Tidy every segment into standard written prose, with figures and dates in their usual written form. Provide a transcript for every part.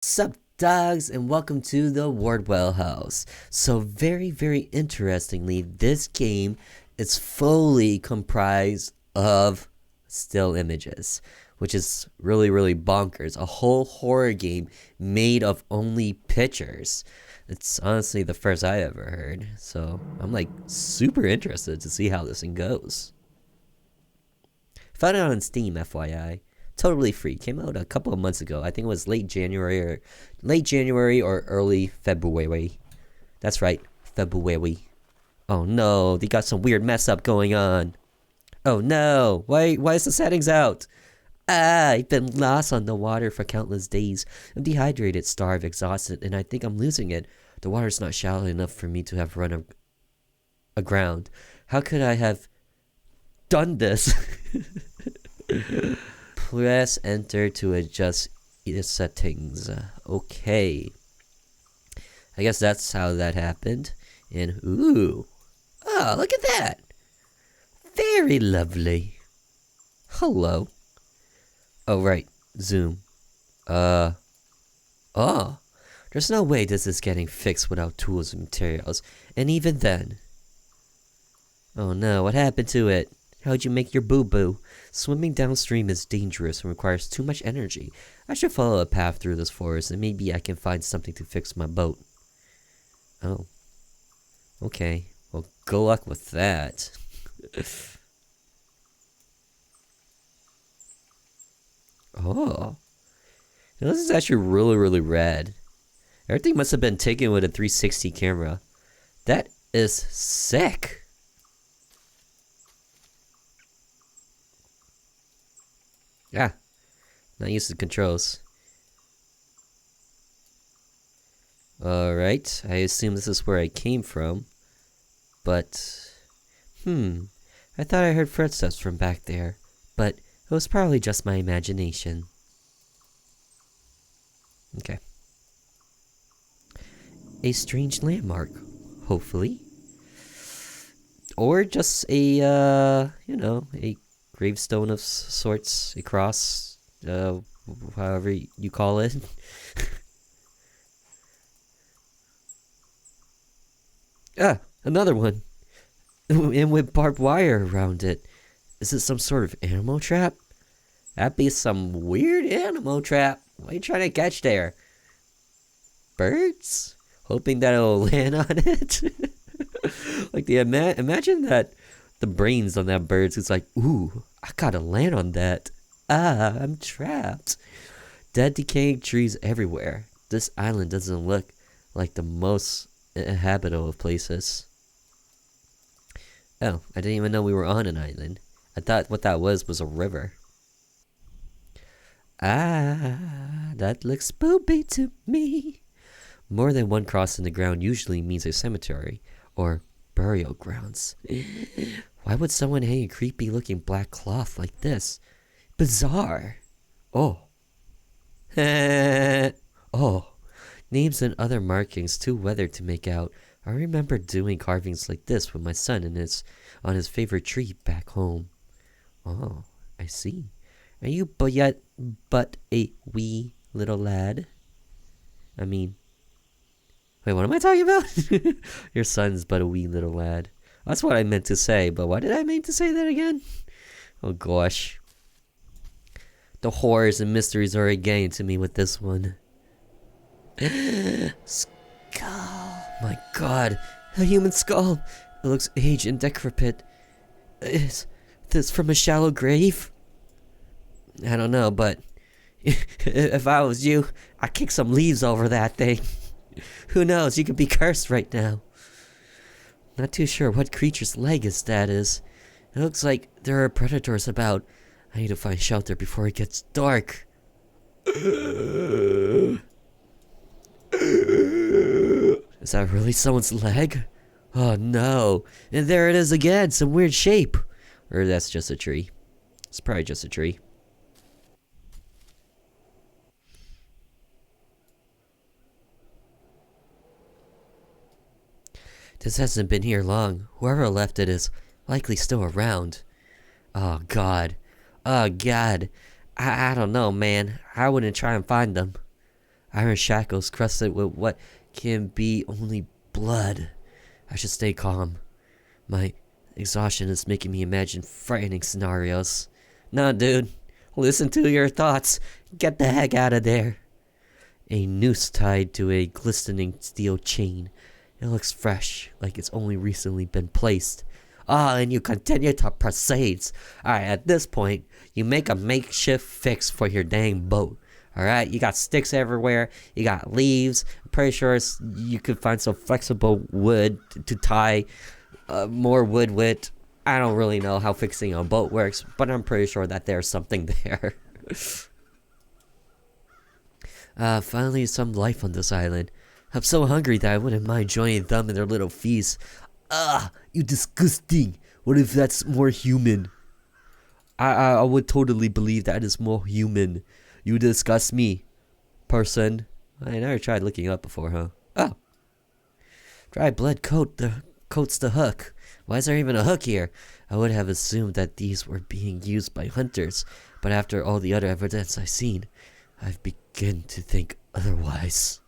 Sup dogs, and welcome to the Wardell house. So very interestingly, this game is fully comprised of still images, which is really bonkers. A whole horror game made of only pictures. It's honestly the first I ever heard, so I'm like super interested to see how this thing goes. Found it on Steam, FYI. Totally free. Came out a couple of months ago. I think it was late January or early February. That's right, February. Oh no, they got some weird mess up going on. Oh no, why is the settings out? I've been lost on the water for countless days. I'm dehydrated, starved, exhausted, and I think I'm losing it. The water's not shallow enough for me to have run aground. How could I have done this? Press enter to adjust the settings. Okay. I guess that's how that happened. And ooh. Oh, look at that. Very lovely. Hello. Oh, right. Zoom. Oh. There's no way this is getting fixed without tools and materials. And even then. Oh no, what happened to it? How'd you make your boo-boo? Swimming downstream is dangerous and requires too much energy. I should follow a path through this forest and maybe I can find something to fix my boat. Oh. Okay. Well, good luck with that. Oh. Now, this is actually really rad. Everything must have been taken with a 360 camera. That is sick. Yeah, not used to controls. Alright, I assume this is where I came from. But, I thought I heard footsteps from back there. But it was probably just my imagination. Okay. A strange landmark, hopefully. Or just a, a gravestone of sorts, a cross, however you call it. Another one. And with barbed wire around it. Is it some sort of animal trap? That'd be some weird animal trap. What are you trying to catch there? Birds? Hoping that it'll land on it? Like, imagine that the brains on that bird is like, ooh, I gotta land on that. I'm trapped. Dead decaying trees everywhere. This island doesn't look like the most habitable of places. Oh, I didn't even know we were on an island. I thought what that was a river. That looks spoopy to me. More than one cross in the ground usually means a cemetery or burial grounds. Why would someone hang a creepy looking black cloth like this? Bizarre. Oh. Oh. Names and other markings too weathered to make out. I remember doing carvings like this with my son on his favorite tree back home. Oh, I see. Are you but a wee little lad? I mean, wait, what am I talking about? Your son's but a wee little lad. That's what I meant to say, but why did I mean to say that again? Oh gosh. The horrors and mysteries are getting to me with this one. Skull. My god. A human skull. It looks aged and decrepit. Is this from a shallow grave? I don't know, but if I was you, I'd kick some leaves over that thing. Who knows, you could be cursed right now. Not too sure what creature's leg that is. It looks like there are predators about. I need to find shelter before it gets dark. Is that really someone's leg? Oh no. And there it is again, some weird shape. Or that's just a tree. It's probably just a tree. This hasn't been here long. Whoever left it is likely still around. Oh god. Oh god. I don't know, man. I wouldn't try and find them. Iron shackles crusted with what can be only blood. I should stay calm. My exhaustion is making me imagine frightening scenarios. Nah, dude. Listen to your thoughts. Get the heck out of there. A noose tied to a glistening steel chain. It looks fresh, like it's only recently been placed. And you continue to proceed. Alright, at this point, you make a makeshift fix for your dang boat. Alright, you got sticks everywhere, you got leaves. I'm pretty sure you could find some flexible wood to tie more wood with. I don't really know how fixing a boat works, but I'm pretty sure that there's something there. Finally some life on this island. I'm so hungry that I wouldn't mind joining them in their little feast. You disgusting. What if that's more human? I would totally believe that is more human. You disgust me, person. I never tried looking up before, huh? Oh. Dry blood coats the hook. Why is there even a hook here? I would have assumed that these were being used by hunters, but after all the other evidence I've seen, I've begun to think otherwise.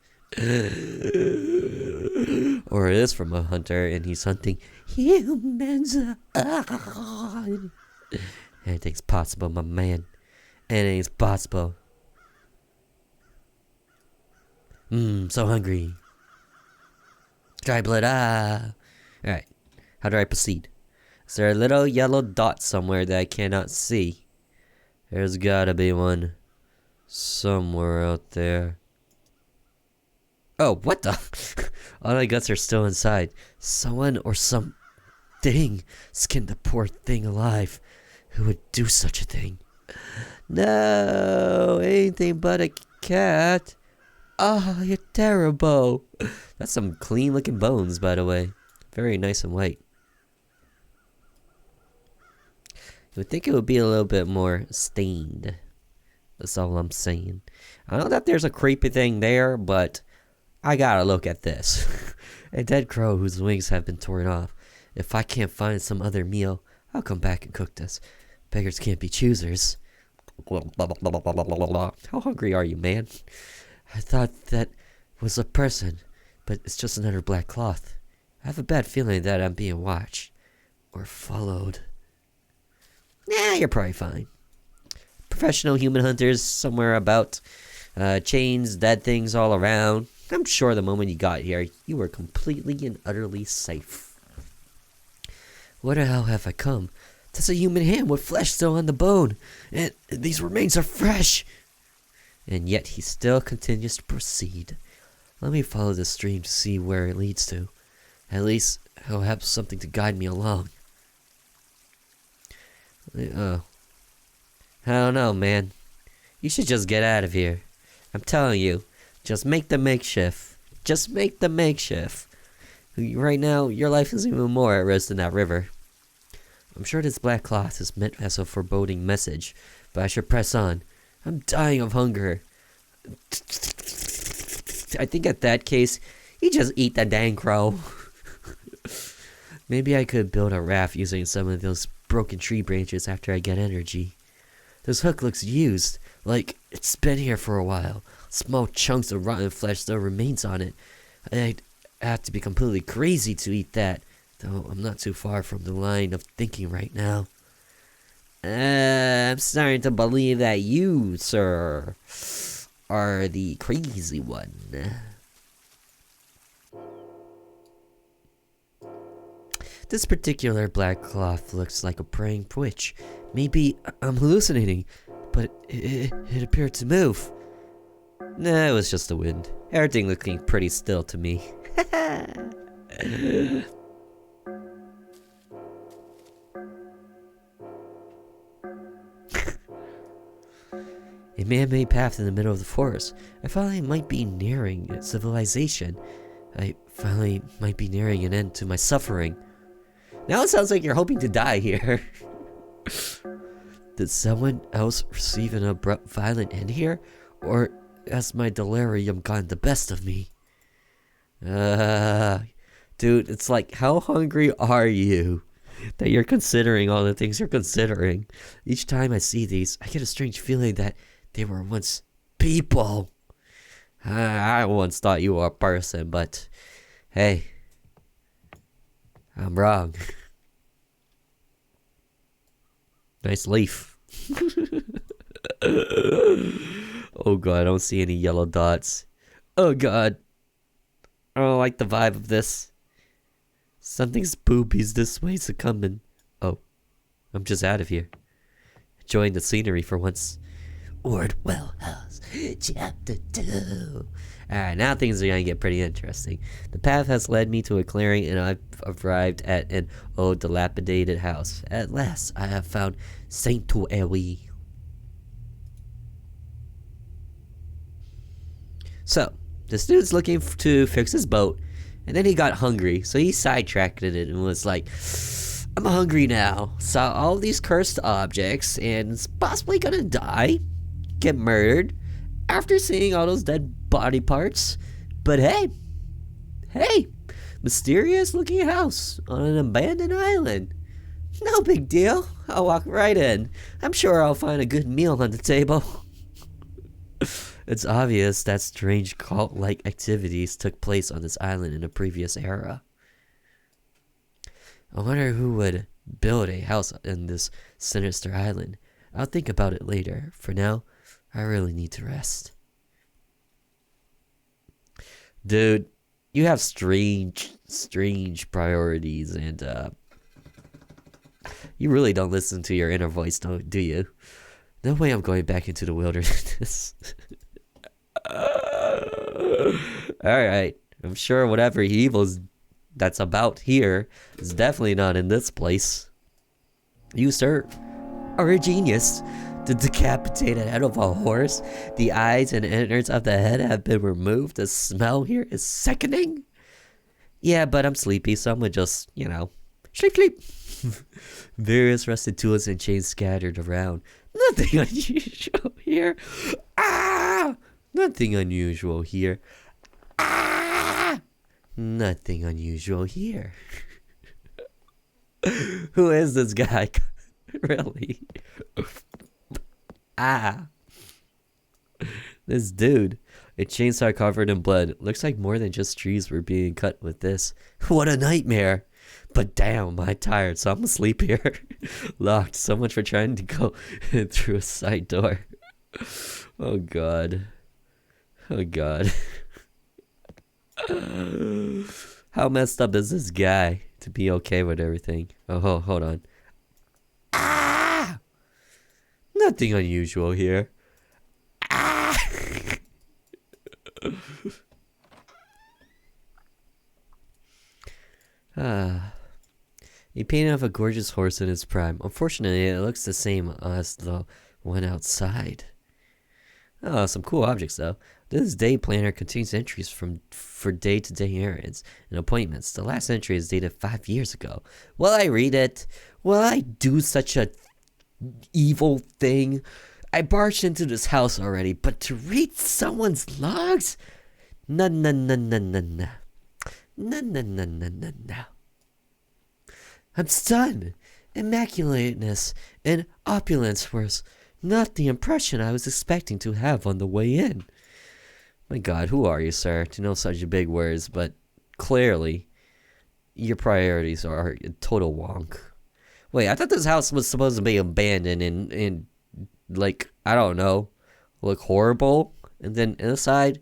Or it is from a hunter and he's hunting humans. Anything's possible, my man. Anything's possible. So hungry. Dry blood, Alright, how do I proceed? Is there a little yellow dot somewhere that I cannot see? There's gotta be one. Somewhere out there. Oh, what the? All my guts are still inside. Someone or something skinned the poor thing alive. Who would do such a thing? No, anything but a cat. You're terrible. That's some clean looking bones, by the way. Very nice and white. You would think it would be a little bit more stained. That's all I'm saying. I know that there's a creepy thing there, but I gotta look at this. A dead crow whose wings have been torn off. If I can't find some other meal, I'll come back and cook this. Beggars can't be choosers. How hungry are you, man? I thought that was a person, but it's just another black cloth. I have a bad feeling that I'm being watched. Or followed. Nah, you're probably fine. Professional human hunters somewhere about. Chains, dead things all around. I'm sure the moment you got here, you were completely and utterly safe. Where the hell have I come? That's a human hand with flesh still on the bone. And these remains are fresh. And yet he still continues to proceed. Let me follow the stream to see where it leads to. At least he'll have something to guide me along. I don't know, man. You should just get out of here. I'm telling you. Just make the makeshift. Just make the makeshift. Right now, your life is even more at risk than that river. I'm sure this black cloth is meant as a foreboding message, but I should press on. I'm dying of hunger. I think at that case, you just eat the dang crow. Maybe I could build a raft using some of those broken tree branches after I get energy. This hook looks used, like it's been here for a while. Small chunks of rotten flesh still remains on it. I'd have to be completely crazy to eat that, though I'm not too far from the line of thinking right now. I'm starting to believe that you, sir, are the crazy one. This particular black cloth looks like a praying witch. Maybe I'm hallucinating, but it appeared to move. Nah, it was just the wind. Everything looking pretty still to me. A man-made path in the middle of the forest. I finally might be nearing civilization. I finally might be nearing an end to my suffering. Now it sounds like you're hoping to die here. Did someone else receive an abrupt violent end here? Or has my delirium gotten the best of me? Dude, it's like, how hungry are you that you're considering all the things you're considering? Each time I see these, I get a strange feeling that they were once people. I once thought you were a person, but hey, I'm wrong. Nice leaf. Oh god, I don't see any yellow dots. Oh god. I don't like the vibe of this. Something's boobies this way succumbing. Oh, I'm just out of here. Enjoying the scenery for once. Wardell House, Chapter 2. Alright, now things are gonna get pretty interesting. The path has led me to a clearing and I've arrived at an old dilapidated house. At last, I have found sanctuary. So, this dude's looking to fix his boat, and then he got hungry, so he sidetracked it and was like, I'm hungry now. Saw all these cursed objects, and is possibly gonna die, get murdered, after seeing all those dead body parts. But hey, mysterious looking house on an abandoned island. No big deal. I'll walk right in. I'm sure I'll find a good meal on the table. It's obvious that strange cult-like activities took place on this island in a previous era. I wonder who would build a house in this sinister island. I'll think about it later. For now, I really need to rest. Dude, you have strange priorities, and you really don't listen to your inner voice, do you? No way I'm going back into the wilderness. Alright, I'm sure whatever evil that's about here is definitely not in this place. You, sir, are a genius. The decapitated head of a horse, the eyes and innards of the head have been removed. The smell here is sickening. Yeah, but I'm sleepy, so I'm gonna just, sleep. Various rusted tools and chains scattered around. Nothing unusual here. Nothing unusual here. Nothing unusual here. Who is this guy? Really? This dude. A chainsaw covered in blood. Looks like more than just trees were being cut with this. What a nightmare. But damn, I'm tired, so I'm gonna sleep here. Locked. So much for trying to go through a side door. Oh god. Oh god. How messed up is this guy to be okay with everything? Oh, hold on. Nothing unusual here. A painting of a gorgeous horse in its prime. Unfortunately, it looks the same as the one outside. Oh, some cool objects though. This day planner contains entries for day-to-day errands and appointments. The last entry is dated 5 years ago. Will I read it? Will I do such a evil thing? I barged into this house already, but to read someone's logs? No. No. I'm stunned. Immaculateness and opulence was not the impression I was expecting to have on the way in. My god, who are you, sir, to know such big words, but clearly your priorities are a total wonk. Wait, I thought this house was supposed to be abandoned and like, I don't know, look horrible, and then inside,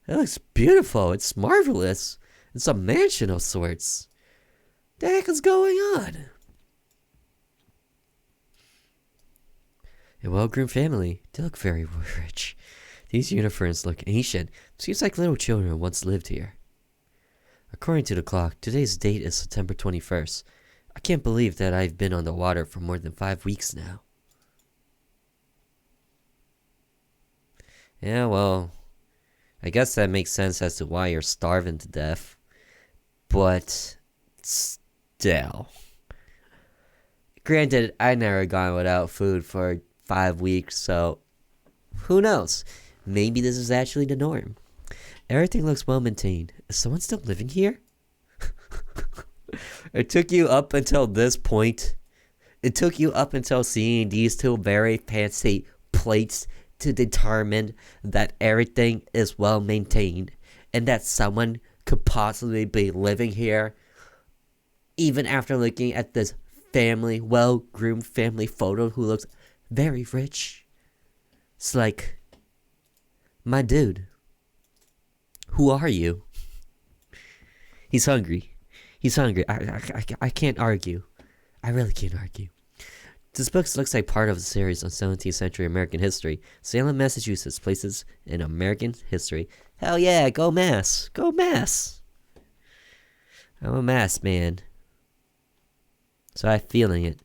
it looks beautiful, it's marvelous. It's a mansion of sorts. The heck is going on? A well-groomed family. They look very rich. These uniforms look ancient. Seems like little children once lived here. According to the clock, today's date is September 21st. I can't believe that I've been on the water for more than 5 weeks now. Yeah, well, I guess that makes sense as to why you're starving to death. But still. Granted, I never gone without food for 5 weeks, so who knows? Maybe this is actually the norm. Everything looks well maintained. Is someone still living here? It took you up until this point. It took you up until seeing these two very fancy plates to determine that everything is well maintained and that someone could possibly be living here even after looking at this well-groomed family photo who looks very rich. It's like, my dude, who are you? He's hungry. I can't argue. I really can't argue. This book looks like part of a series on 17th century American history. Salem, Massachusetts, places in American history. Hell yeah, go Mass. Go Mass. I'm a Mass man. So I'm feeling it.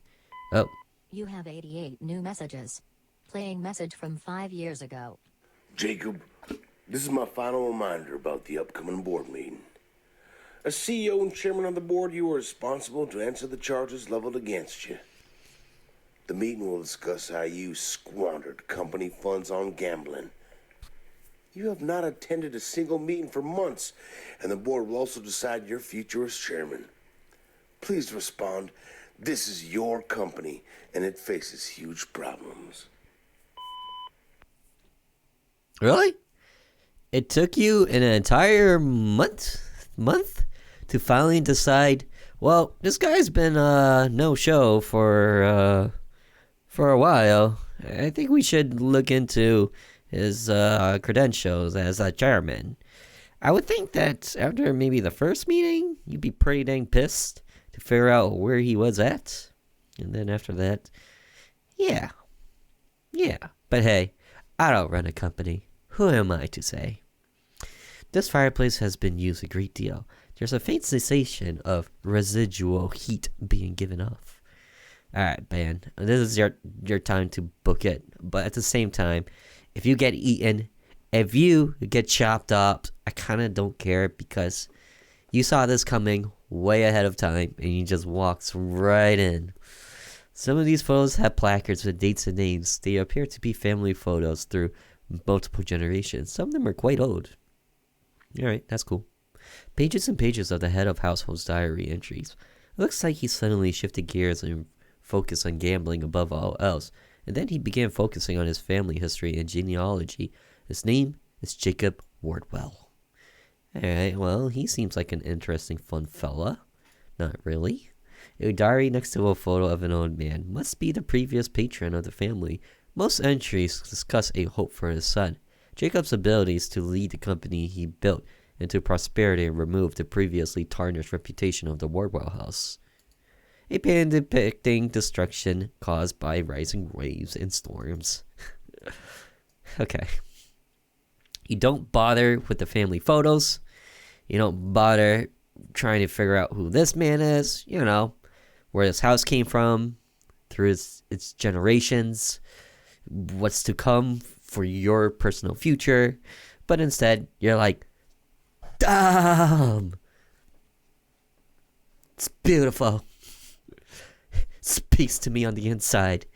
Oh. You have 88 new messages. Playing message from 5 years ago. Jacob, this is my final reminder about the upcoming board meeting. As CEO and chairman of the board, you are responsible to answer the charges leveled against you. The meeting will discuss how you squandered company funds on gambling. You have not attended a single meeting for months, and the board will also decide your future as chairman. Please respond. This is your company, and it faces huge problems. Really? It took you an entire month to finally decide, well, this guy's been no show for a while. I think we should look into his credentials as a chairman. I would think that after maybe the first meeting, you'd be pretty dang pissed to figure out where he was at. And then after that, yeah. But hey, I don't run a company. Who am I to say? This fireplace has been used a great deal. There's a faint sensation of residual heat being given off. Alright, man. This is your time to book it. But at the same time, if you get eaten, if you get chopped up, I kind of don't care because you saw this coming way ahead of time and you just walked right in. Some of these photos have placards with dates and names. They appear to be family photos through multiple generations. Some of them are quite old. Alright, that's cool. Pages and pages of the head of household's diary entries. It looks like he suddenly shifted gears and focused on gambling above all else. And then he began focusing on his family history and genealogy. His name is Jacob Wardell. Alright, well, he seems like an interesting, fun fella. Not really. A diary next to a photo of an old man must be the previous patron of the family. Most entries discuss a hope for his son. Jacob's abilities to lead the company he built into prosperity and remove the previously tarnished reputation of the Wardell house. A painting depicting destruction caused by rising waves and storms. Okay. You don't bother with the family photos. You don't bother trying to figure out who this man is. You know, where this house came from, through its generations, what's to come for your personal future. But instead, you're like, damn! It's beautiful. Speaks to me on the inside.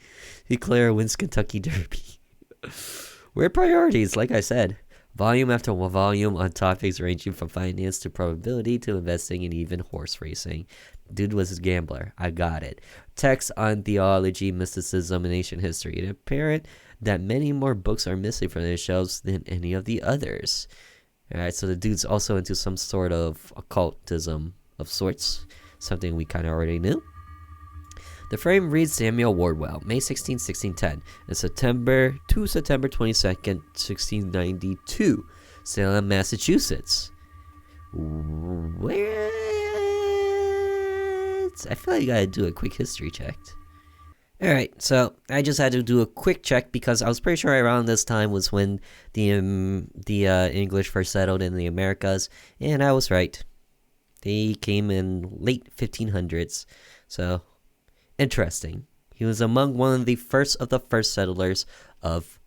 Eclair wins Kentucky Derby. Weird priorities, like I said. Volume after volume on topics ranging from finance to probability to investing and even horse racing. Dude was a gambler. I got it. Text on theology, mysticism, and ancient history. It apparent that many more books are missing from their shelves than any of the others. Alright, so the dude's also into some sort of occultism of sorts. Something we kind of already knew. The frame reads Samuel Wardell, May 16, 1610, and September 22nd, 1692, Salem, Massachusetts. What? I feel like I gotta do a quick history check. Alright, so I just had to do a quick check because I was pretty sure around this time was when the English first settled in the Americas, and I was right. They came in late 1500s, so interesting. He was among one of the first settlers of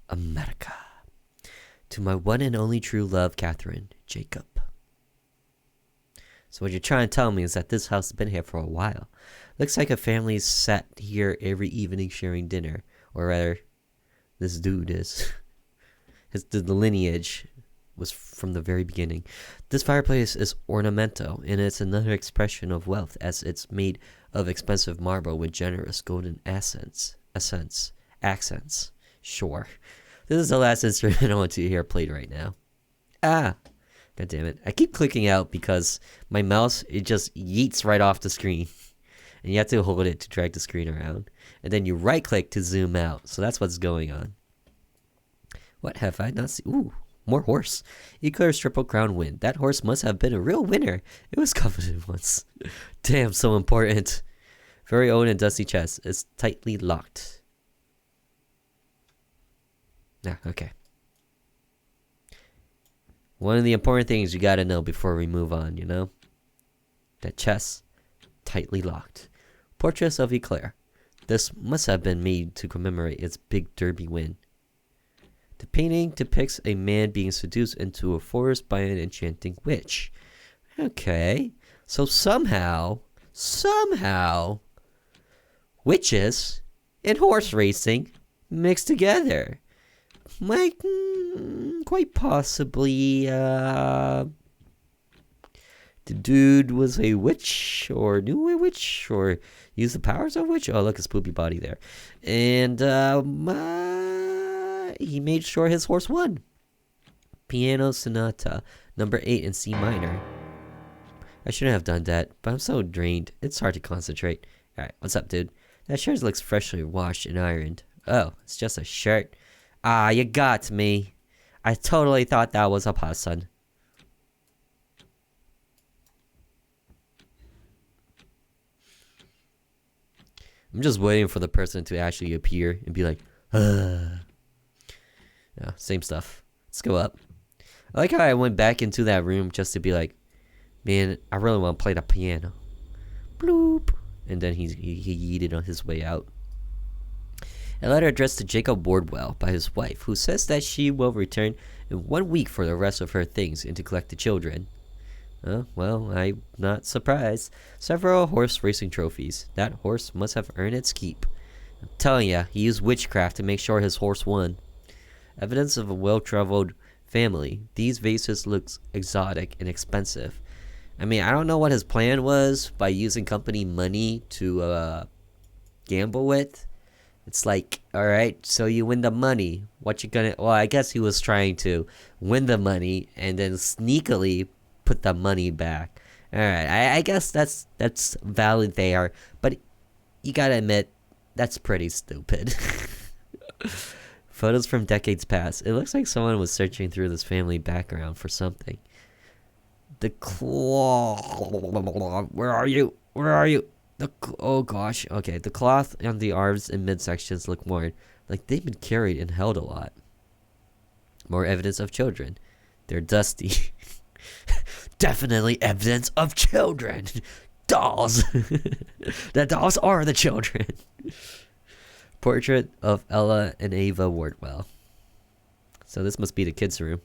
America. To my one and only true love, Catherine, Jacob. So what you're trying to tell me is that this house has been here for a while. Looks like a family sat here every evening sharing dinner. Or rather, this dude is. The lineage was from the very beginning. This fireplace is ornamental, and it's another expression of wealth as it's made of expensive marble with generous golden accents. Sure. This is the last instrument I want to hear played right now. Ah! God damn it. I keep clicking out because my mouse, it just yeets right off the screen. And you have to hold it to drag the screen around. And then you right click to zoom out. So that's what's going on. What have I not seen? Ooh, more horse. Eclair's Triple Crown win. That horse must have been a real winner. It was coveted once. Damn, so important. Very old and dusty chest is tightly locked. Ah, okay. One of the important things you gotta know before we move on, you know? That chest, tightly locked. Portrait of Eclair. This must have been made to commemorate its big derby win. The painting depicts a man being seduced into a forest by an enchanting witch. Okay. So somehow, witches and horse racing mixed together. Like, quite possibly, the dude was a witch, or knew a witch, or used the powers of a witch. Oh, look, his poopy body there. And, he made sure his horse won. Piano Sonata, number 8 in C minor. I shouldn't have done that, but I'm so drained. It's hard to concentrate. Alright, what's up, dude? That shirt looks freshly washed and ironed. Oh, it's just a shirt. Ah, you got me. I totally thought that was a person. I'm just waiting for the person to actually appear and be like, yeah, same stuff. Let's go up. I like how I went back into that room just to be like, man, I really want to play the piano. Bloop. And then he yeeted on his way out. A letter addressed to Jacob Wardell by his wife, who says that she will return in 1 week for the rest of her things and to collect the children. Well, I'm not surprised. Several horse racing trophies. That horse must have earned its keep. I'm telling ya, he used witchcraft to make sure his horse won. Evidence of a well-traveled family. These vases look exotic and expensive. I mean, I don't know what his plan was by using company money to gamble with. It's like, alright, so you win the money. What you gonna... Well, I guess he was trying to win the money and then sneakily put the money back. Alright, I guess that's valid there. But you gotta admit, that's pretty stupid. Photos from decades past. It looks like someone was searching through this family background for something. The cloth. Where are you? Where are you? Oh gosh. Okay, the cloth on the arms and midsections look worn, like they've been carried and held a lot. More evidence of children. They're dusty. Definitely evidence of children. Dolls. The dolls are the children. Portrait of Ella and Ava Wardell. So this must be the kids' room.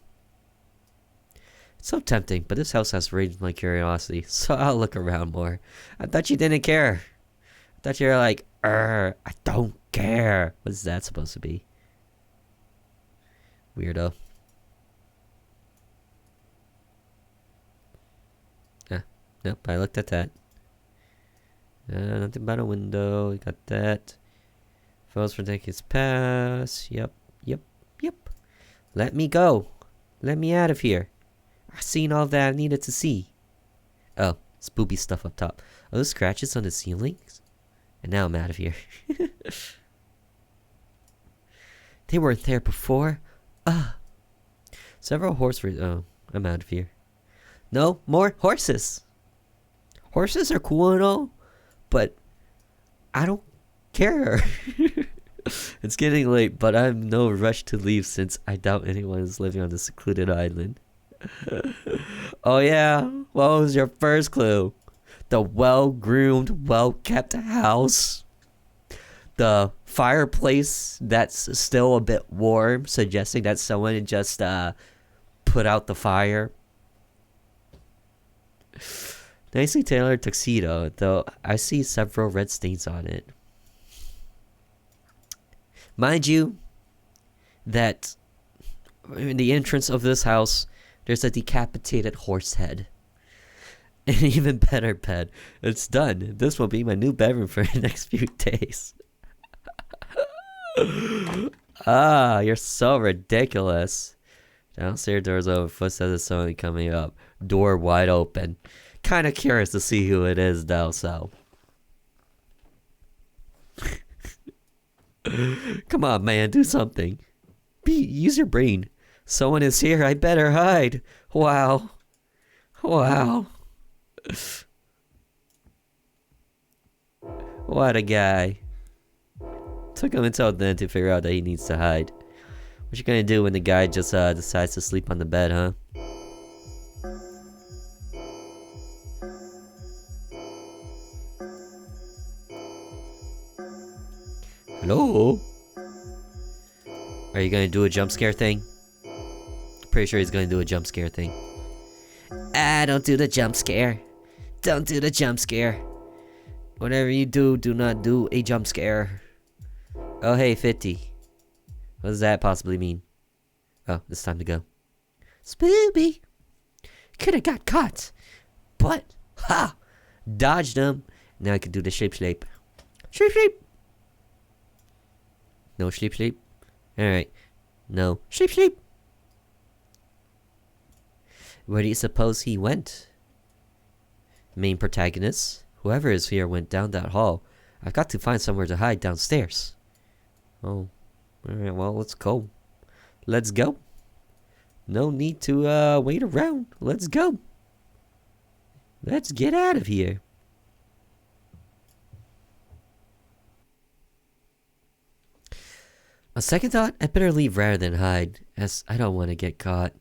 It's so tempting, but this house has raised my curiosity, so I'll look around more. I thought you didn't care. I thought you were like, I don't care. What is that supposed to be? Weirdo. Nope, I looked at that. Nothing but a window. Got that. Photos for decades past. Yep. Let me go. Let me out of here. I've seen all that I needed to see. Oh, spoopy stuff up top. Are those scratches on the ceilings? And now I'm out of here. They weren't there before. Several oh, I'm out of here. No, more horses. Horses are cool and all, but I don't care. It's getting late, but I'm no rush to leave since I doubt anyone is living on this secluded island. Oh yeah, what was your first clue? The well-groomed, well-kept house. The fireplace that's still a bit warm, suggesting that someone just put out the fire. Nicely tailored tuxedo, though I see several red stains on it. Mind you, that in the entrance of this house, there's a decapitated horse head. An even better bed. It's done. This will be my new bedroom for the next few days. Ah, you're so ridiculous. Downstairs doors open, footsteps of someone coming up. Door wide open. Kind of curious to see who it is, though, so. Come on, man, do something. Use your brain. Someone is here, I better hide. Wow. Wow. What a guy. Took him until then to figure out that he needs to hide. What you gonna do when the guy just decides to sleep on the bed, huh? Hello? Are you gonna do a jump scare thing? Pretty sure he's gonna do a jump scare thing. Ah, don't do the jump scare. Don't do the jump scare. Whatever you do, do not do a jump scare. Oh, hey, 50. What does that possibly mean? Oh, it's time to go. Spoopy. Could have got caught. But, ha! Dodged him. Now I can do the shape. Shape. No sleep. Alright. No. Sleep. Where do you suppose he went? Main protagonist? Whoever is here went down that hall. I've got to find somewhere to hide downstairs. Oh. Alright, well, let's go. Let's go. No need to wait around. Let's go. Let's get out of here. A second thought, I better leave rather than hide, as I don't want to get caught.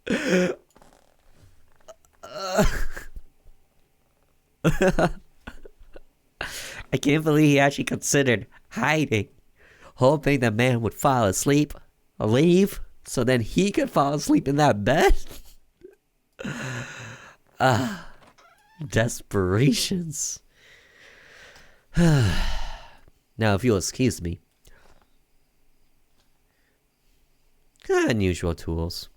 I can't believe he actually considered hiding, hoping the man would fall asleep, leave, so then he could fall asleep in that bed. Desperations. Now, if you'll excuse me. Unusual tools.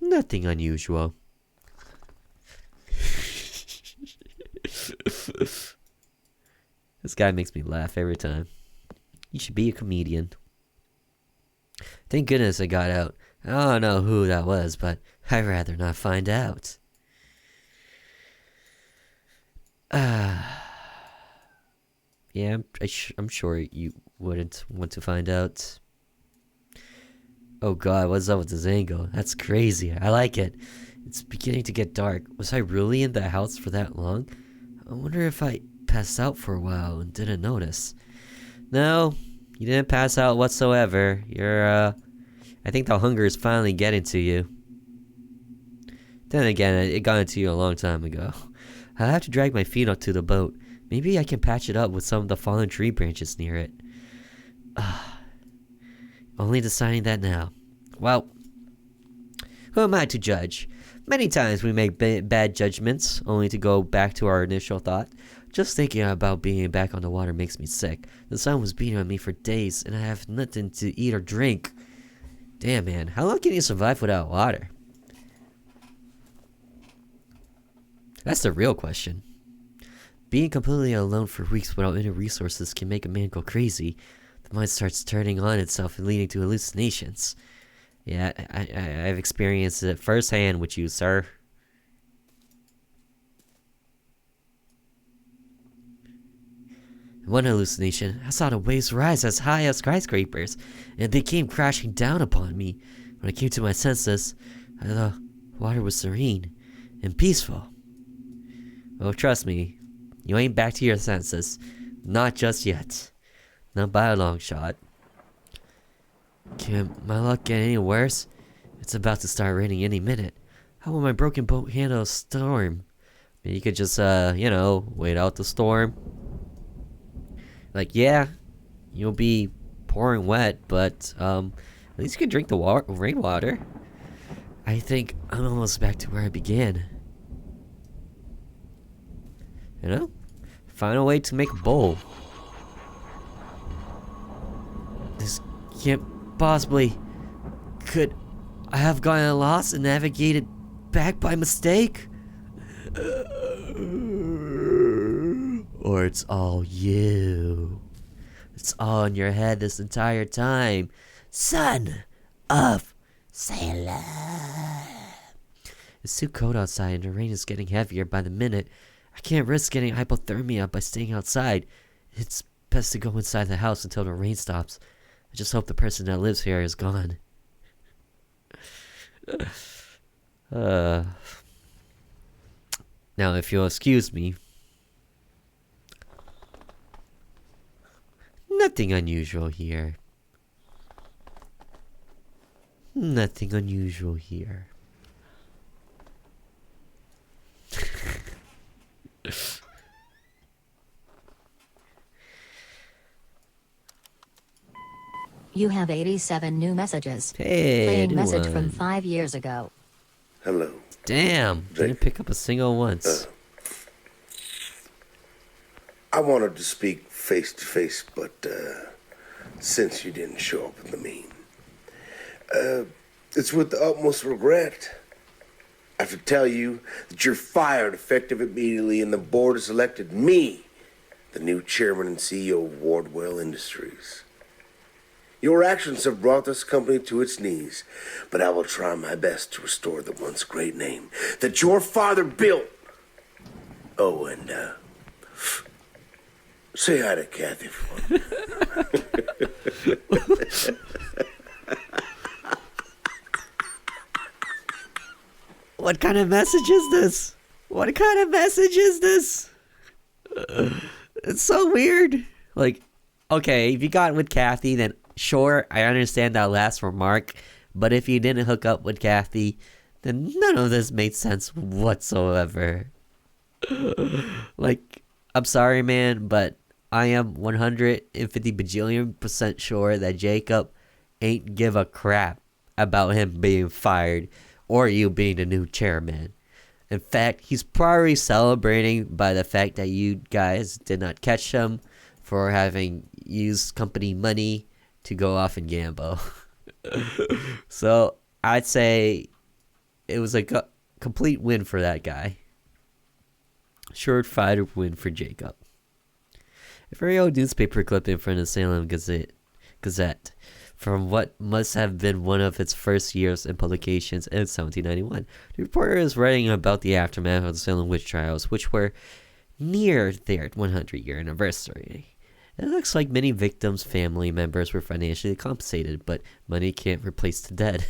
Nothing unusual. This guy makes me laugh every time. You should be a comedian. Thank goodness I got out. I don't know who that was, but I'd rather not find out. Yeah, I'm sure you wouldn't want to find out. Oh god, what's up with this angle? That's crazy. I like it. It's beginning to get dark. Was I really in the house for that long? I wonder if I passed out for a while and didn't notice. No, you didn't pass out whatsoever. I think the hunger is finally getting to you. Then again, it got into you a long time ago. I'll have to drag my feet up to the boat. Maybe I can patch it up with some of the fallen tree branches near it. Only deciding that now. Well, who am I to judge? Many times we make bad judgments, only to go back to our initial thought. Just thinking about being back on the water makes me sick. The sun was beating on me for days, and I have nothing to eat or drink. Damn, man. How long can you survive without water? That's the real question. Being completely alone for weeks without any resources can make a man go crazy. The mind starts turning on itself and leading to hallucinations. Yeah, I've experienced it firsthand with you, sir. In one hallucination, I saw the waves rise as high as skyscrapers, and they came crashing down upon me. When I came to my senses, I thought water was serene and peaceful. Oh, trust me, you ain't back to your senses. Not just yet. Not by a long shot. Can my luck get any worse? It's about to start raining any minute. How will my broken boat handle a storm? Maybe you could just, wait out the storm. Like, yeah, you'll be pouring wet, but, at least you can drink the rainwater. I think I'm almost back to where I began. You know? Find a way to make a bowl. This can't possibly... Could I have gotten lost and navigated back by mistake? or it's all you. It's all in your head this entire time. Son of Salem. It's too cold outside and the rain is getting heavier by the minute. I can't risk getting hypothermia by staying outside. It's best to go inside the house until the rain stops. I just hope the person that lives here is gone. Now, if you'll excuse me. Nothing unusual here. Nothing unusual here. You have 87 new messages. Hey, Playing new message one. from 5 years ago. Hello. Damn, didn't pick up a single once. I wanted to speak face to face, but since you didn't show up in the meeting, it's with the utmost regret. I have to tell you that you're fired effective immediately, and the board has elected me the new chairman and CEO of Wardell Industries. Your actions have brought this company to its knees, but I will try my best to restore the once great name that your father built. Oh, and say hi to Kathy for me. What kind of message is this? What kind of message is this? It's so weird. Like, okay, if you got with Kathy, then sure, I understand that last remark. But if you didn't hook up with Kathy, then none of this made sense whatsoever. Like, I'm sorry, man, but I am 150 bajillion% sure that Jacob ain't give a crap about him being fired or you being the new chairman. In fact, he's probably celebrating by the fact that you guys did not catch him for having used company money to go off and gamble. So I'd say it was a complete win for that guy. Surefire win for Jacob. A very old newspaper clipping from the Salem Gazette from what must have been one of its first years in publications in 1791. The reporter is writing about the aftermath of the Salem witch trials, which were near their 100-year anniversary. It looks like many victims' family members were financially compensated, but money can't replace the dead.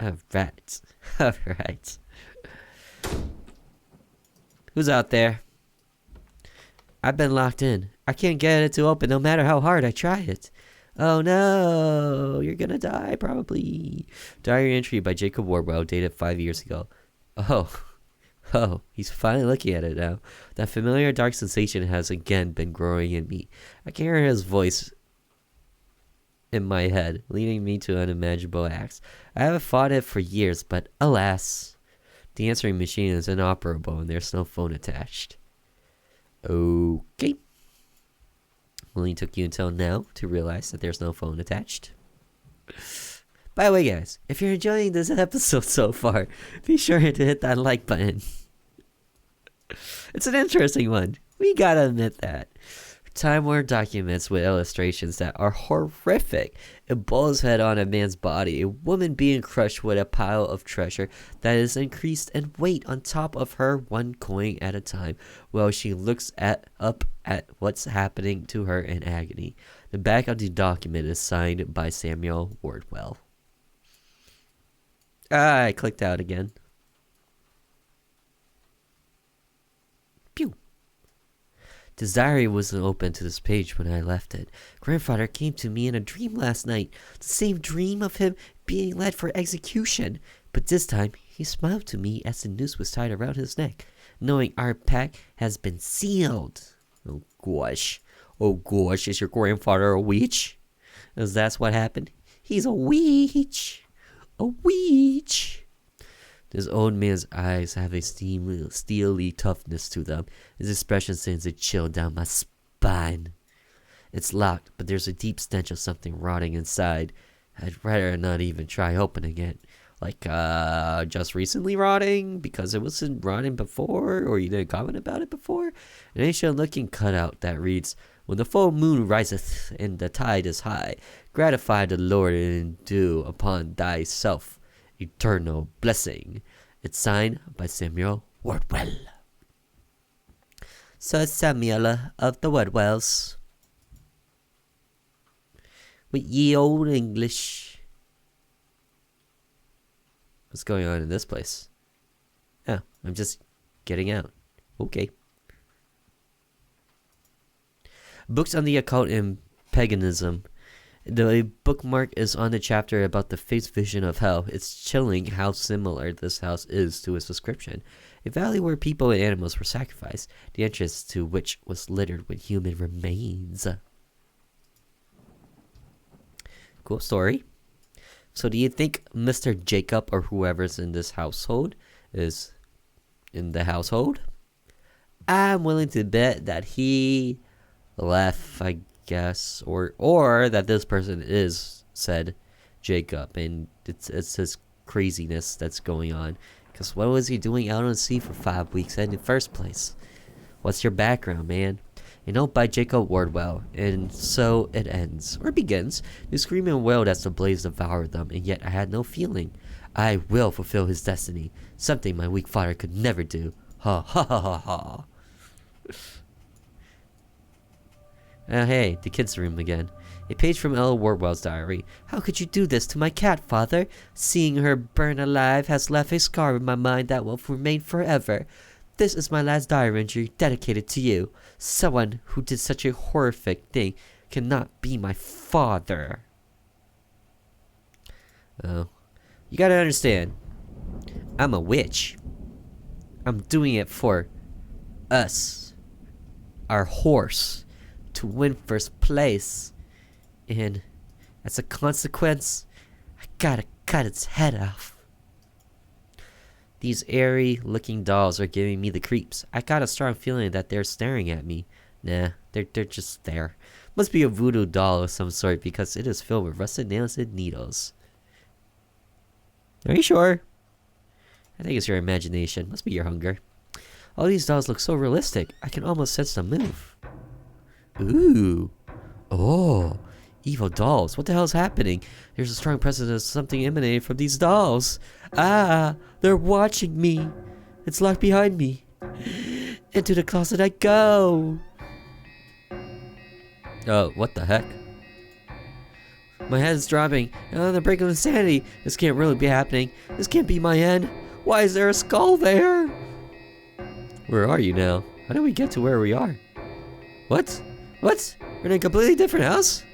Alright. Alright. Who's out there? I've been locked in. I can't get it to open no matter how hard I try it. Oh no, you're gonna die probably. Diary entry by Jacob Wardell, dated 5 years ago. Oh, he's finally looking at it now. That familiar dark sensation has again been growing in me. I can hear his voice in my head, leading me to unimaginable acts. I haven't fought it for years, but alas, the answering machine is inoperable and there's no phone attached. Okay. Only took you until now to realize that there's no phone attached. By the way, guys, if you're enjoying this episode so far, be sure to hit that like button. It's an interesting one. We gotta admit that. Time Warner documents with illustrations that are horrific. A bull's head on a man's body, a woman being crushed with a pile of treasure that is increased in weight on top of her, one coin at a time, while she looks up at what's happening to her in agony. The back of the document is signed by Samuel Wardell. I clicked out again. Pew. The diary wasn't open to this page when I left it. Grandfather came to me in a dream last night. The same dream of him being led for execution. But this time, he smiled to me as the noose was tied around his neck, knowing our pact has been sealed. Oh gosh. Oh gosh, is your grandfather a witch? Is that what happened? He's a witch. A witch. This old man's eyes have a steely toughness to them. His expression sends a chill down my spine. It's locked, but there's a deep stench of something rotting inside. I'd rather not even try opening it. like just recently rotting because it wasn't rotting before, or you didn't comment about it before. An ancient looking cutout that reads, "When the full moon riseth and the tide is high, gratify the Lord and do upon thyself eternal blessing." It's signed by Samuel Wardell. So Samuel of the Wardwells, with ye old English. What's going on in this place? Oh, I'm just getting out. Okay. Books on the occult and paganism. The bookmark is on the chapter about the face vision of hell. It's chilling how similar this house is to its description. A valley where people and animals were sacrificed, the entrance to which was littered with human remains. Cool story. So do you think Mr. Jacob or whoever's in this household is in the household? I'm willing to bet that he left, I guess, or that this person is said Jacob, and it's his craziness that's going on. Because what was he doing out on the sea for 5 weeks in the first place? What's your background, man? A note by Jacob Wardell, and so it ends, or begins. The screaming wailed as the blaze devoured them, and yet I had no feeling. I will fulfill his destiny, something my weak father could never do. Ha ha ha ha ha. Hey, the kids' room again. A page from Ella Wardwell's diary. How could you do this to my cat, father? Seeing her burn alive has left a scar in my mind that will remain forever. This is my last diary entry dedicated to you. Someone who did such a horrific thing cannot be my father. Oh. You gotta understand. I'm a witch. I'm doing it for us. Our horse. To win first place. And as a consequence, I gotta cut its head off. These airy looking dolls are giving me the creeps. I got a strong feeling that they're staring at me. Nah, they're just there. Must be a voodoo doll of some sort because it is filled with rusted nails and needles. Are you sure? I think it's your imagination. Must be your hunger. All these dolls look so realistic. I can almost sense them move. Ooh. Oh. Evil dolls. What the hell is happening? There's a strong presence of something emanating from these dolls. Ah, they're watching me. It's locked behind me. Into the closet I go. Oh, what the heck? My head's dropping. I'm on the brink of insanity. This can't really be happening. This can't be my end. Why is there a skull there? Where are you now? How did we get to where we are? What? What? We're in a completely different house?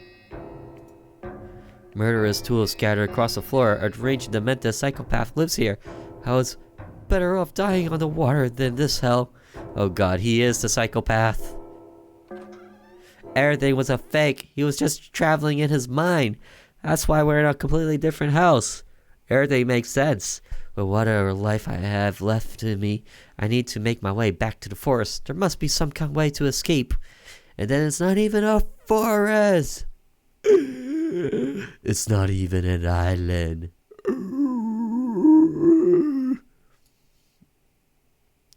Murderous tools scattered across the floor. A deranged, demented psychopath lives here. I was better off dying on the water than this hell. Oh god, he is the psychopath. Everything was a fake. He was just traveling in his mind. That's why we're in a completely different house. Everything makes sense. But whatever life I have left in me, I need to make my way back to the forest. There must be some kind of way to escape. And then it's not even a forest. It's not even an island.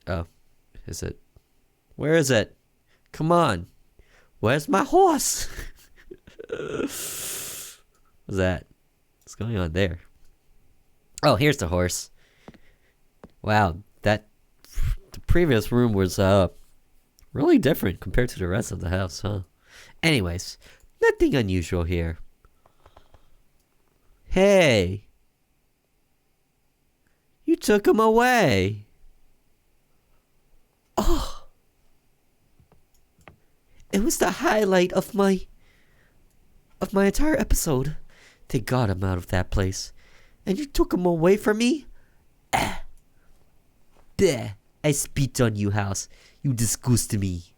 Oh, is it? Where is it? Come on. Where's my horse? What's that? What's going on there? Oh, here's the horse. Wow, the previous room was really different compared to the rest of the house, huh? Anyways, nothing unusual here. Hey! You took him away! Oh! It was the highlight of my entire episode. Thank God I'm out of that place. And you took him away from me? Ah. Bleh. I spit on you, house. You disgust me.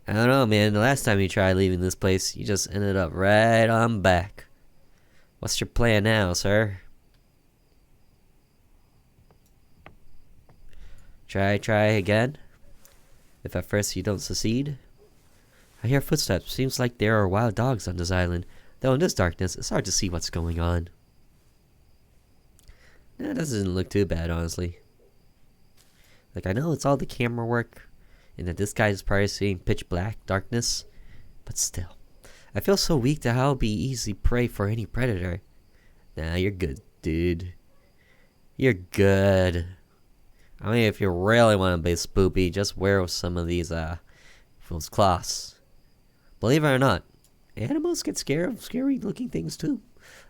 I don't know, man. The last time you tried leaving this place, you just ended up right on back. What's your plan now, sir? Try again? If at first you don't succeed? I hear footsteps. Seems like there are wild dogs on this island. Though in this darkness, it's hard to see what's going on. That doesn't look too bad, honestly. Like, I know it's all the camera work, and that this guy is probably seeing pitch black darkness, but still. I feel so weak that I'll be easy prey for any predator. Nah, you're good, dude. You're good. I mean, if you really want to be spoopy, just wear some of these, those cloths. Believe it or not, animals get scared of scary looking things too.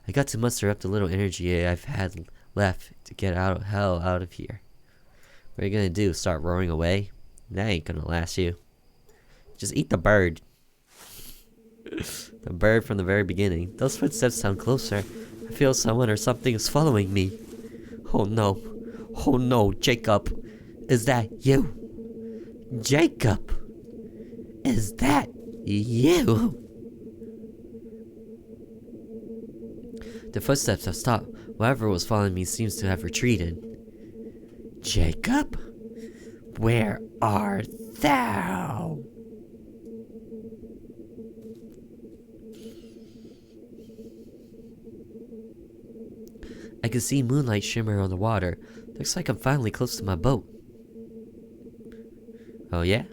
I got to muster up the little energy I've had left to get out of here. What are you gonna do? Start roaring away? That ain't gonna last you. Just eat the bird. The bird from the very beginning. Those footsteps sound closer. I feel someone or something is following me. Oh no. Oh no, Jacob. Is that you? Jacob. Is that you? The footsteps have stopped. Whoever was following me seems to have retreated. Jacob? Where art thou? I can see moonlight shimmer on the water. Looks like I'm finally close to my boat. Oh yeah?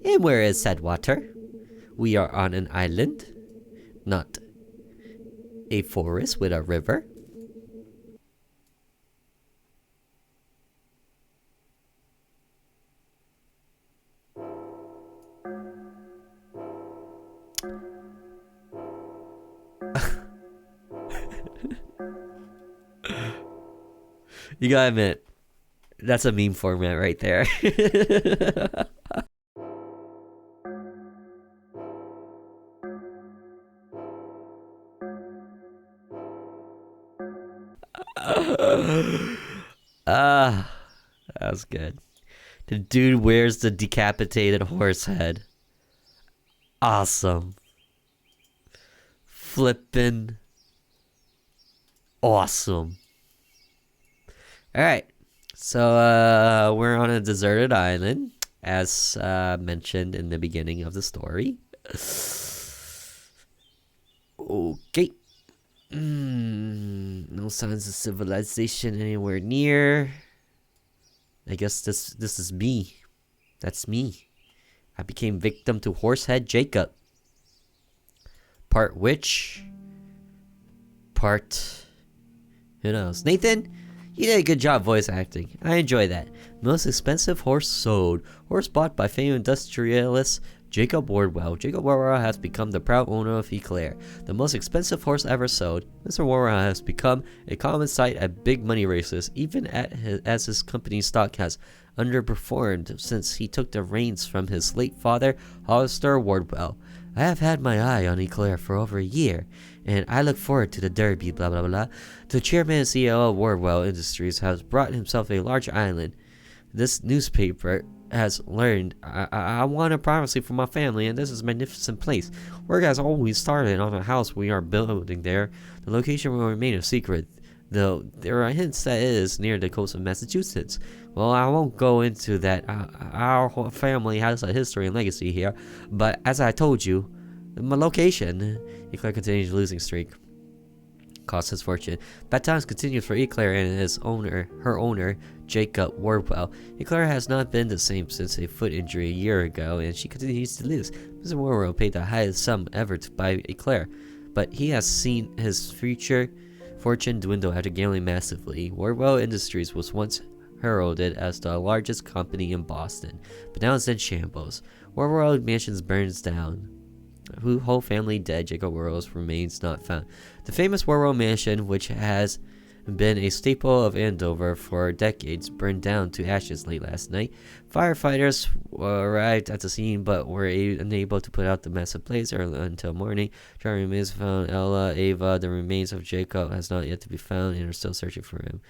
And where is said water? We are on an island, not a forest with a river. You gotta admit, that's a meme format right there. Ah, that was good. The dude wears the decapitated horse head. Awesome. Flippin' awesome. Alright, so we're on a deserted island, as mentioned in the beginning of the story. Okay. No signs of civilization anywhere near. I guess this is me. That's me. I became victim to Horsehead Jacob. Part which? Part... Who knows? Nathan? You did a good job voice acting. I enjoy that. Most expensive horse sold. Horse bought by famed industrialist Jacob Wardell. Jacob Wardell has become the proud owner of Eclair. The most expensive horse ever sold. Mr. Wardell has become a common sight at big money races, even as his company's stock has underperformed since he took the reins from his late father, Hollister Wardell. I have had my eye on Eclair for over a year, and I look forward to the derby, blah blah blah. The chairman and CEO of Wardell Industries has brought himself a large island. This newspaper has learned I wanted privacy for my family, and this is a magnificent place. Work has always started on a house we are building there. The location will remain a secret, though there are hints that it is near the coast of Massachusetts. Well, I won't go into that. Our whole family has a history and legacy here, but as I told you, my location. Eclair continues losing streak. Cost his fortune. Bad times continue for Eclair and her owner, Jacob Wardell. Eclair has not been the same since a foot injury a year ago, and she continues to lose. Mr. Wardell paid the highest sum ever to buy Eclair, but he has seen his future fortune dwindle after gambling massively. Wardell Industries was once heralded as the largest company in Boston, but now it's in shambles. Wardell Mansions burns down. Whole family dead. Jacob Wardell's remains not found. The famous Wardell Mansion, which has been a staple of Andover for decades, burned down to ashes late last night. Firefighters arrived at the scene but were unable to put out the massive blaze until morning. Charlie remains found. Ella, Ava, the remains of Jacob has not yet to be found and are still searching for him.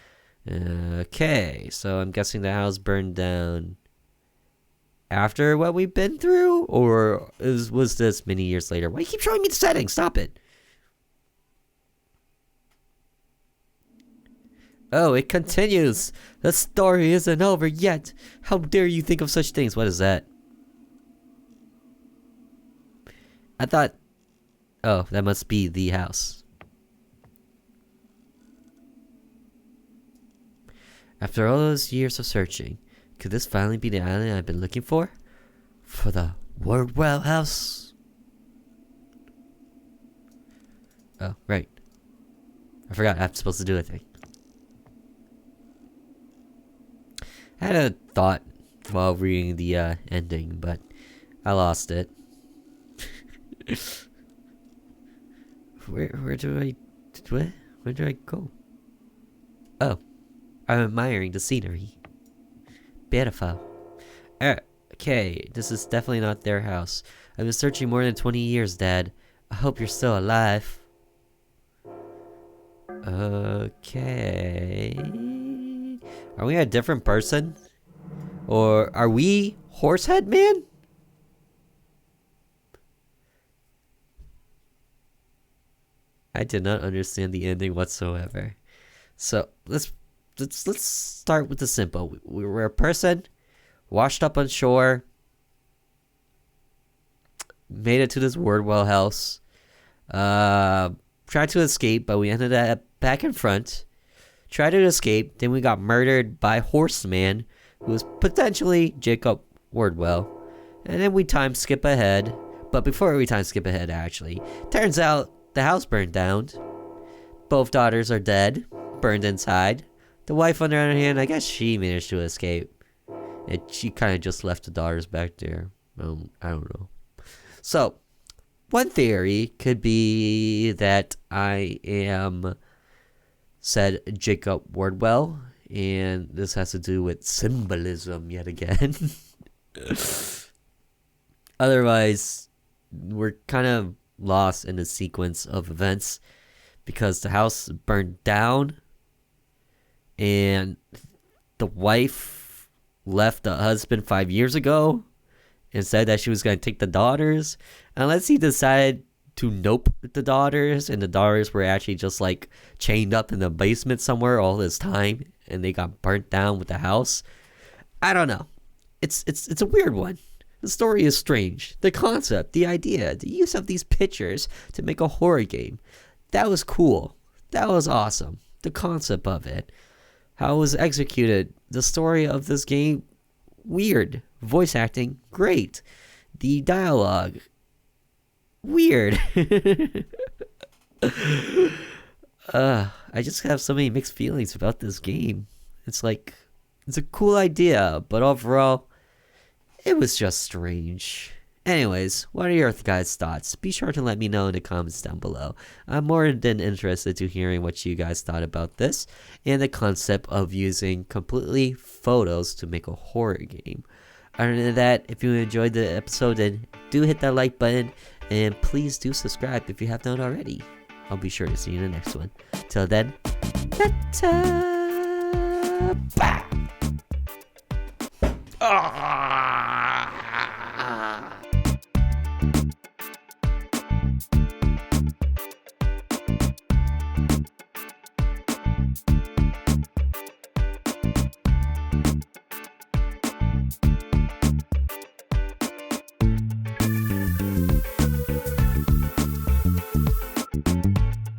Okay, so I'm guessing the house burned down after what we've been through, or was this many years later? Why do you keep showing me the settings? Stop it. Oh, it continues. The story isn't over yet. How dare you think of such things? What is that? I thought... Oh, that must be the house. After all those years of searching, could this finally be the island I've been looking for? For the Wardell house? Oh, right. I forgot I'm supposed to do a thing. I had a thought while reading the ending, but I lost it. Where do I go? Oh, I'm admiring the scenery. Beautiful. Okay, this is definitely not their house. I've been searching more than 20 years, Dad. I hope you're still alive. Okay. Are we a different person? Or are we Horsehead Man? I did not understand the ending whatsoever. So let's start with the simple. We're a person washed up on shore, made it to this Wardell house, tried to escape, but we ended up back in front. Tried to escape, then we got murdered by Horseman, who was potentially Jacob Wardell. And then we time skip ahead. But before we time skip ahead, actually, turns out the house burned down. Both daughters are dead, burned inside. The wife, on the other hand, I guess she managed to escape. And she kind of just left the daughters back there. I don't know. So, one theory could be that I am said Jacob Wardell, and this has to do with symbolism yet again. Otherwise, we're kind of lost in the sequence of events because the house burned down and the wife left the husband 5 years ago and said that she was going to take the daughters, unless he decided to nope the daughters and the daughters were actually just like chained up in the basement somewhere all this time and they got burnt down with the house. I don't know. It's a weird one. The story is strange. The concept, the idea, the use of these pictures to make a horror game, that was cool. That was awesome. The concept of it, how it was executed, the story of this game, weird. Voice acting, great. The dialogue, weird. I just have so many mixed feelings about this game. It's like, it's a cool idea, but overall, it was just strange. Anyways, what are your guys' thoughts? Be sure to let me know in the comments down below. I'm more than interested to hearing what you guys thought about this and the concept of using completely photos to make a horror game. Other than that, if you enjoyed the episode, then do hit that like button and please do subscribe if you have not already. I'll be sure to see you in the next one. Till then, ta-ta! Bye!